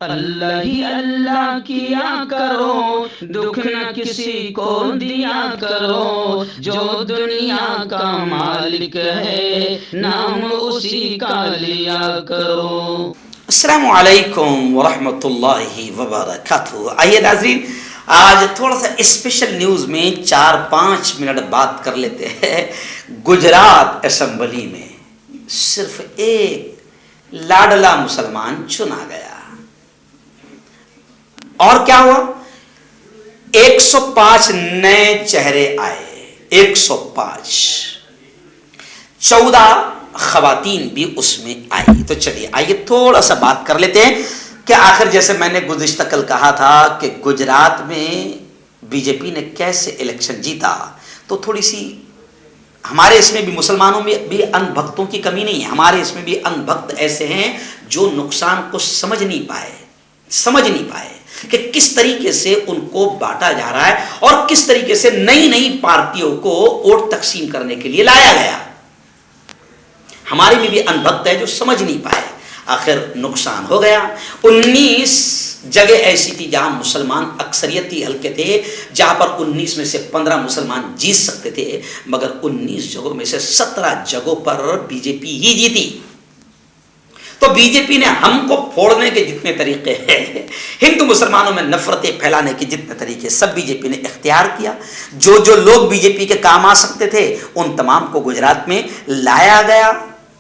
اللہ ہی اللہ کیا کرو، دکھ نہ کسی کو دیا کرو، جو دنیا کا مالک ہے نام اسی کا لیا کرو۔ السلام علیکم ورحمۃ اللہ وبرکاتہ۔ آئیے ناظرین، آج تھوڑا سا اسپیشل نیوز میں 4-5 منٹ بات کر لیتے ہیں۔ گجرات اسمبلی میں صرف ایک لاڈلا مسلمان چنا گیا، اور کیا ہوا؟ 105 نئے چہرے آئے، 105، 14 خواتین بھی اس میں آئی۔ تو چلیے آئیے تھوڑا سا بات کر لیتے ہیں کہ آخر جیسے میں نے گزشتہ کل کہا تھا کہ گجرات میں بی جے پی نے کیسے الیکشن جیتا، تو تھوڑی سی ہمارے اس میں بھی مسلمانوں میں بھی ان بھکتوں کی کمی نہیں ہے۔ ہمارے اس میں بھی ان بھکت ایسے ہیں جو نقصان کو سمجھ نہیں پائے کہ کس طریقے سے ان کو بانٹا جا رہا ہے اور کس طریقے سے نئی پارٹیوں کو ووٹ تقسیم کرنے کے لیے لایا گیا۔ ہمارے میں بھی ان بھکت ہے جو سمجھ نہیں پائے، آخر نقصان ہو گیا۔ 19 جگہ ایسی تھی جہاں مسلمان اکثریتی حلقے تھے، جہاں پر 19 میں سے 15 مسلمان جیت سکتے تھے، مگر 19 جگہوں میں سے 17 جگہوں پر بی جے پی ہی جیتی۔ تو بی جے پی نے ہم کو پھوڑنے کے جتنے طریقے ہیں، ہندو مسلمانوں میں نفرتیں پھیلانے کے جتنے طریقے، سب بی جے پی نے اختیار کیا۔ جو لوگ بی جے پی کے کام آ سکتے تھے ان تمام کو گجرات میں لایا گیا۔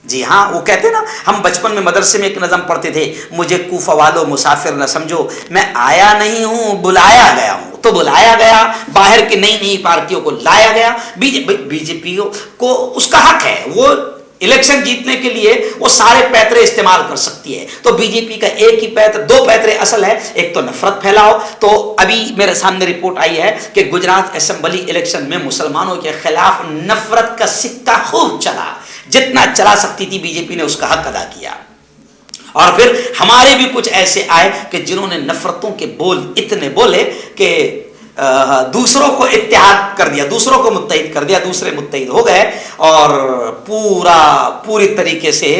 جی ہاں، وہ کہتے ہیں نا، ہم بچپن میں مدرسے میں ایک نظم پڑھتے تھے، مجھے کوفہ والوں مسافر نہ سمجھو، میں آیا نہیں ہوں بلایا گیا ہوں۔ تو بلایا گیا، باہر کی نئی پارٹیوں کو لایا گیا۔ بی جے پی کو اس کا حق ہے، وہ الیکشن جیتنے کے لیے وہ سارے پیترے استعمال کر سکتی ہے۔ تو بی جے پی کا ایک ہی پیتر، 2 پیترے اصل ہے، ایک تو نفرت پھیلاؤ۔ تو ابھی میرے سامنے رپورٹ آئی ہے کہ گجرات اسمبلی الیکشن میں مسلمانوں کے خلاف نفرت کا سکہ خوب چلا، جتنا چلا سکتی تھی بی جے پی نے اس کا حق ادا کیا۔ اور پھر ہمارے بھی کچھ ایسے آئے کہ جنہوں نے نفرتوں کے بول اتنے بولے کہ دوسروں کو اتحاد کر دیا، دوسروں کو متحد کر دیا، دوسرے متحد ہو گئے، اور پوری طریقے سے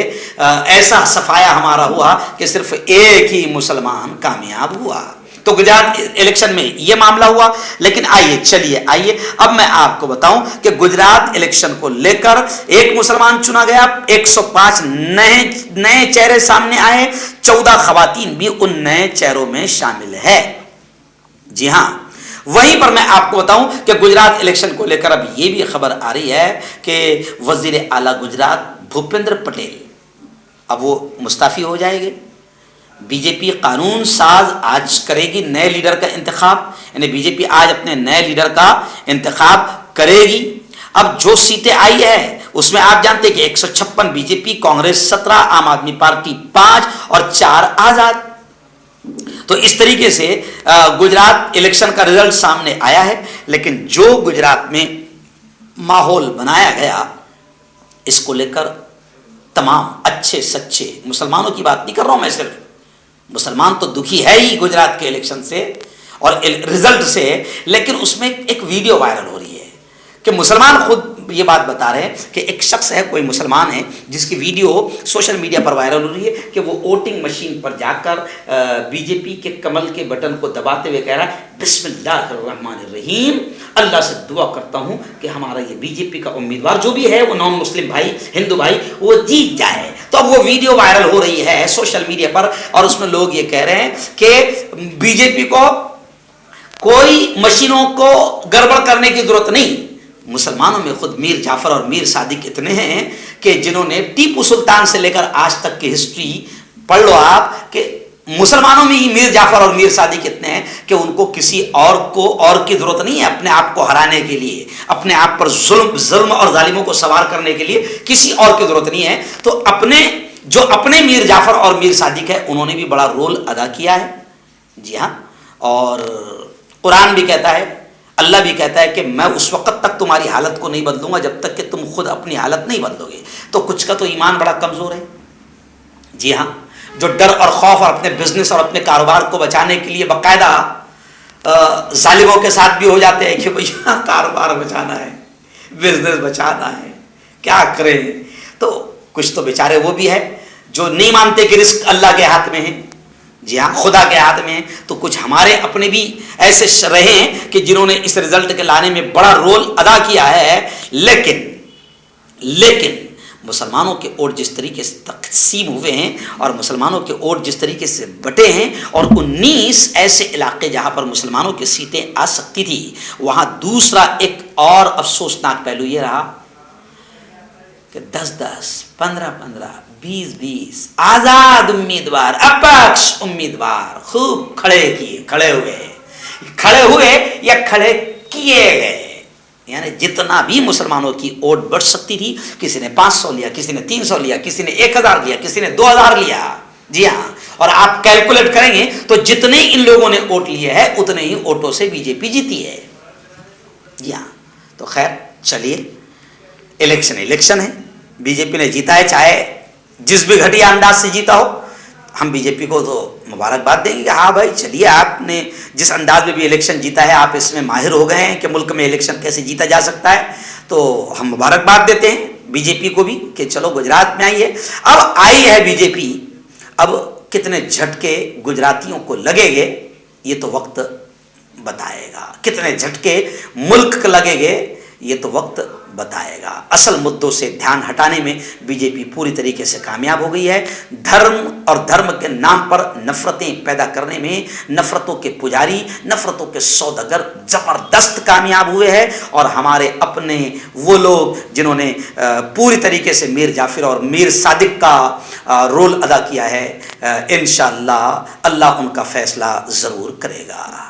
ایسا صفایا ہمارا ہوا کہ صرف ایک ہی مسلمان کامیاب ہوا۔ تو گجرات الیکشن میں یہ معاملہ ہوا۔ لیکن آئیے اب میں آپ کو بتاؤں کہ گجرات الیکشن کو لے کر ایک مسلمان چنا گیا، 105 نئے چہرے سامنے آئے، 14 خواتین بھی ان نئے چہروں میں شامل ہے۔ جی ہاں، وہیں پر میں آپ کو بتاؤں کہ گجرات الیکشن کو لے کر اب یہ بھی خبر آ رہی ہے کہ وزیر اعلیٰ گجرات بھوپندر پٹیل اب وہ مستعفی ہو جائے گے۔ بی جے پی قانون ساز آج کرے گی نئے لیڈر کا انتخاب، یعنی بی جے پی آج اپنے نئے لیڈر کا انتخاب کرے گی۔ اب جو سیٹیں آئی ہے اس میں آپ جانتے کہ 156 بی جے پی، کانگریس 17، عام آدمی پارٹی 5 اور 4 آزاد۔ تو اس طریقے سے گجرات الیکشن کا رزلٹ سامنے آیا ہے۔ لیکن جو گجرات میں ماحول بنایا گیا، اس کو لے کر تمام اچھے سچے مسلمانوں کی بات نہیں کر رہا ہوں میں، صرف مسلمان تو دکھی ہے ہی گجرات کے الیکشن سے اور رزلٹ سے، لیکن اس میں ایک ویڈیو وائرل ہو رہی ہے کہ مسلمان خود یہ بات بتا رہے ہیں کہ ایک شخص ہے، کوئی مسلمان ہے، جس کی ویڈیو سوشل میڈیا پر وائرل ہو رہی ہے کہ وہ ووٹنگ مشین پر جا کر بی جے پی کے کمل کے بٹن کو دباتے ہوئے کہہ رہا ہے، بسم اللہ الرحمن الرحیم، اللہ سے دعا کرتا ہوں کہ ہمارا یہ بی جے پی کا امیدوار جو بھی ہے، وہ نان مسلم بھائی، ہندو بھائی، وہ جیت جائے۔ تو اب وہ ویڈیو وائرل ہو رہی ہے سوشل میڈیا پر، اور اس میں لوگ یہ کہہ رہے ہیں کہ بی جے پی کو کوئی مشینوں کو گڑبڑ کرنے کی ضرورت نہیں۔ مسلمانوں میں خود میر جعفر اور میر صادق اتنے ہیں کہ جنہوں نے ٹیپو سلطان سے لے کر آج تک کی ہسٹری پڑھ لو آپ، کہ مسلمانوں میں ہی میر جعفر اور میر صادق اتنے ہیں کہ ان کو کسی اور کی ضرورت نہیں ہے اپنے آپ کو ہرانے کے لیے، اپنے آپ پر ظلم اور ظالموں کو سوار کرنے کے لیے کسی اور کی ضرورت نہیں ہے۔ تو اپنے میر جعفر اور میر صادق ہے، انہوں نے بھی بڑا رول ادا کیا ہے۔ جی ہاں، اور قرآن بھی کہتا ہے، اللہ بھی کہتا ہے کہ میں اس وقت تک تمہاری حالت کو نہیں بدلوں گا جب تک کہ تم خود اپنی حالت نہیں بدلو گے۔ تو کچھ کا تو ایمان بڑا کمزور ہے۔ جی ہاں، جو ڈر اور خوف اور اپنے بزنس اور اپنے کاروبار کو بچانے کے لیے باقاعدہ ظالموں کے ساتھ بھی ہو جاتے ہیں کہ بھیا کاروبار بچانا ہے، بزنس بچانا ہے، کیا کریں۔ تو کچھ تو بیچارے وہ بھی ہے جو نہیں مانتے کہ رزق اللہ کے ہاتھ میں ہے۔ جی ہاں خدا کے ہاتھ میں. تو کچھ ہمارے اپنے بھی ایسے رہے ہیں کہ جنہوں نے اس رزلٹ کے لانے میں بڑا رول ادا کیا ہے. لیکن مسلمانوں کے ووٹ جس طریقے سے تقسیم ہوئے ہیں اور مسلمانوں کے ووٹ جس طریقے سے بٹے ہیں، اور 19 ایسے علاقے جہاں پر مسلمانوں کی سیٹیں آ سکتی تھی، وہاں دوسرا ایک اور افسوسناک پہلو یہ رہا کہ 10-10 15-15 20-20 آزاد امیدوار، اپکش امیدوار خوب کھڑے ہوئے یا کھڑے کیے گئے. یعنی جتنا بھی مسلمانوں کی ووٹ بڑھ سکتی تھی، کسی نے 500 لیا، کسی نے 300 لیا، کسی نے 1000 لیا، کسی نے 2000 لیا. جی ہاں، اور آپ کیلکولیٹ کریں گے تو جتنے ان لوگوں نے ووٹ لیے ہیں اتنے ہی ووٹوں سے بی جے پی جیتی ہے. جی ہاں، تو خیر چلیے، الیکشن ہے، بی جے پی نے جیتا ہے، چاہے جس بھی گھٹیا انداز سے جیتا ہو. ہم بی جے پی کو تو مبارکباد دیں گے کہ ہاں بھائی چلیے، آپ نے جس انداز میں بھی الیکشن جیتا ہے، آپ اس میں ماہر ہو گئے ہیں کہ ملک میں الیکشن کیسے جیتا جا سکتا ہے. تو ہم مبارکباد دیتے ہیں بی جے پی کو بھی کہ چلو گجرات میں آئی ہے. اب آئی ہے بی جے پی، اب کتنے جھٹکے گجراتیوں کو لگے گے یہ تو وقت بتائے گا، کتنے جھٹکے ملک کو لگے گے یہ تو وقت بتائے گا. اصل مدوں سے دھیان ہٹانے میں بی جے پی پوری طریقے سے کامیاب ہو گئی ہے. دھرم اور دھرم کے نام پر نفرتیں پیدا کرنے میں نفرتوں کے پجاری، نفرتوں کے سوداگر زبردست کامیاب ہوئے ہیں. اور ہمارے اپنے وہ لوگ جنہوں نے پوری طریقے سے میر جعفر اور میر صادق کا رول ادا کیا ہے، انشاءاللہ اللہ ان کا فیصلہ ضرور کرے گا.